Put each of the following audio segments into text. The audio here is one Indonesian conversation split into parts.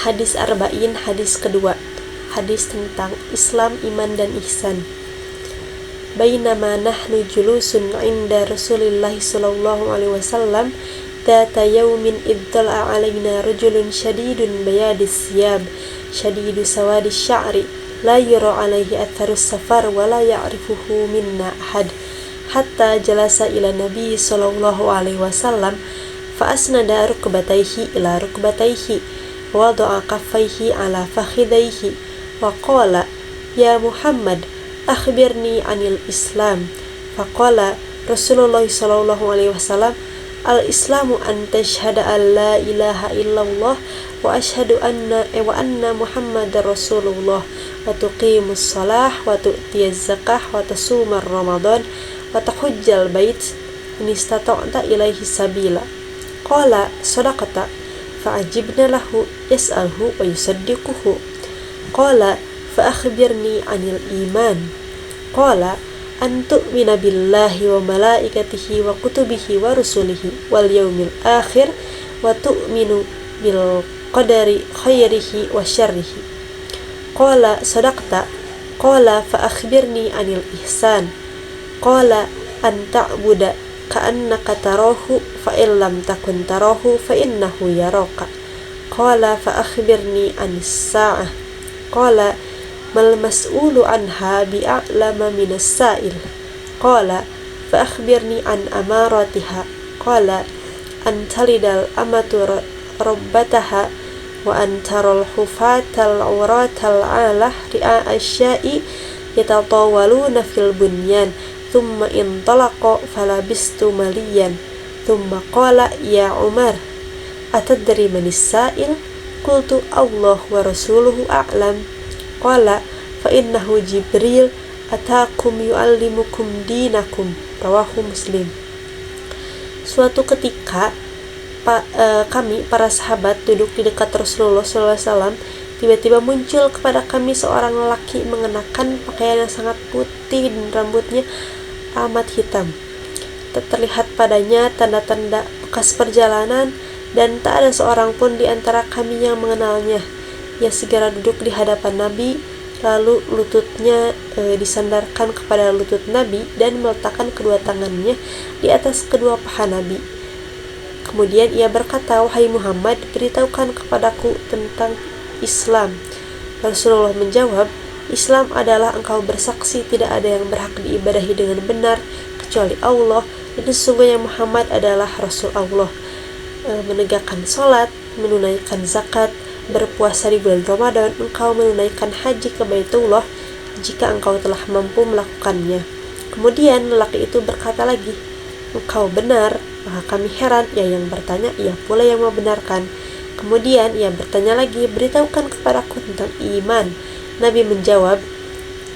Hadis Arba'in, hadis kedua. Hadis tentang Islam, iman, dan ihsan. Bainama nahnu julusun inda Rasulillah sallallahu alaihi wasallam dhata yawmin iddala'a alaina rajulun syadidun bayadis siyab syadidu sawadis sya'ri la yura alaihi atharus safar wa la ya'rifuhu minna ahad hatta jalasa ila nabi sallallahu alaihi wasallam fa asnada rukbatayhi ila rukbatayhi wa wada'a kaffayhi ala fakhidayhi wa qala ya Muhammad akhbirni anil Islam. Faqala Rasulullah sallallahu alaihi wasallam al-islamu an tashhada an la ilaha illallah wa ashhadu anna Muhammadar Rasulullah wa tuqimus shalah wa tu'tiyaz zakah wa tasumar ramadan wa tahujjal bait in istata'ta ilaihi sabila. Qala sadaqata fa'ajibna lahu yas'alhu wa yusaddiquhu. Qala fa'akhbirni anil iman. Qala an tu'mina billahi wa malaikatihi wa kutubihi wa rusulihi wal yaumil akhir wa tu'minu bil qadari khairihi wa syarrihi. Qala sadaqta. Qala fa'akhbirni anil ihsan. Qala an ta'buda ka'annaka tarahu fa in lam takun tarahu fa innahu yaraka. Qala fa'akhbirni anis sa'ah. Qala mal mas'ulu anha bi'a'lama minas sa'il. Qala fa'akhbirni an amaratiha. Qala an talidal amatu rabbataha wa an taral hufatal auratal alah ri'a asya'i yatatawaluna fil bunyan thumma intalaqa falabistu maliyan thumma qala ya Umar atadri manis sa'il. Qultu Allah wa rasuluhu a'lam. Qala fa innahu Jibril atakum yu'allimukum dinakum. Rawahu Muslim. Suatu ketika kami para sahabat duduk di dekat Rasulullah SAW. Tiba-tiba muncul kepada kami seorang lelaki mengenakan pakaian yang sangat putih dan rambutnya amat hitam. Tak terlihat padanya tanda-tanda bekas perjalanan dan tak ada seorang pun di antara kami yang mengenalnya. Ia segera duduk di hadapan Nabi, lalu lututnya disandarkan kepada lutut Nabi dan meletakkan kedua tangannya di atas kedua paha Nabi. Kemudian ia berkata, wahai Muhammad, beritahukan kepadaku tentang Islam. Rasulullah menjawab, Islam adalah engkau bersaksi tidak ada yang berhak diibadahi dengan benar kecuali Allah, dan sesungguhnya Muhammad adalah Rasul Allah. Menegakkan sholat, menunaikan zakat, berpuasa di bulan Ramadan, engkau menunaikan haji ke Baitullah jika engkau telah mampu melakukannya. Kemudian lelaki itu berkata lagi, engkau benar. Maka kami heran, ia yang bertanya, ia pula yang membenarkan. Kemudian ia bertanya lagi, beritahukan kepadaku tentang iman. Nabi menjawab,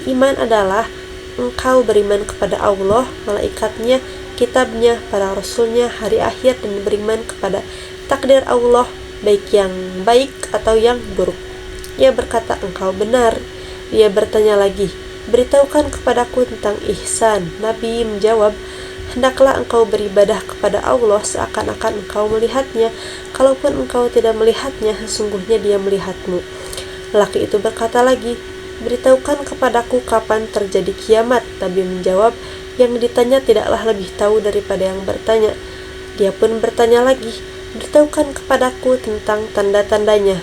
iman adalah engkau beriman kepada Allah, malaikatnya, kitabnya, para rasulnya, hari akhir, dan beriman kepada takdir Allah, baik yang baik atau yang buruk. Ia berkata, engkau benar. Ia bertanya lagi, beritahukan kepadaku tentang ihsan. Nabi menjawab, hendaklah engkau beribadah kepada Allah seakan-akan engkau melihatnya. Kalaupun engkau tidak melihatnya, sesungguhnya dia melihatmu. Lelaki itu berkata lagi, beritahukan kepadaku kapan terjadi kiamat. Nabi menjawab, yang ditanya tidaklah lebih tahu daripada yang bertanya. Dia pun bertanya lagi, beritahukan kepadaku tentang tanda-tandanya.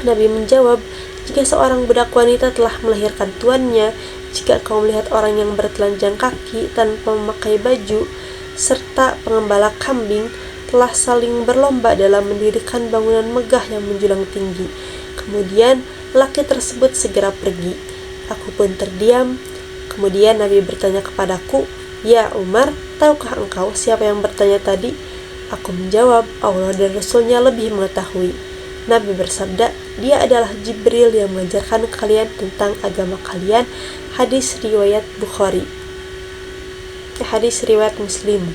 Nabi menjawab, jika seorang budak wanita telah melahirkan tuannya, jika kau melihat orang yang bertelanjang kaki tanpa memakai baju, serta pengembala kambing telah saling berlomba dalam mendirikan bangunan megah yang menjulang tinggi. Kemudian laki tersebut segera pergi. Aku pun terdiam. Kemudian Nabi bertanya kepadaku, ya Umar, tahukah engkau siapa yang bertanya tadi? Aku menjawab, Allah dan Rasulnya lebih mengetahui. Nabi bersabda, dia adalah Jibril yang mengajarkan kalian tentang agama kalian. Hadis riwayat Bukhari. Hadis riwayat Muslim.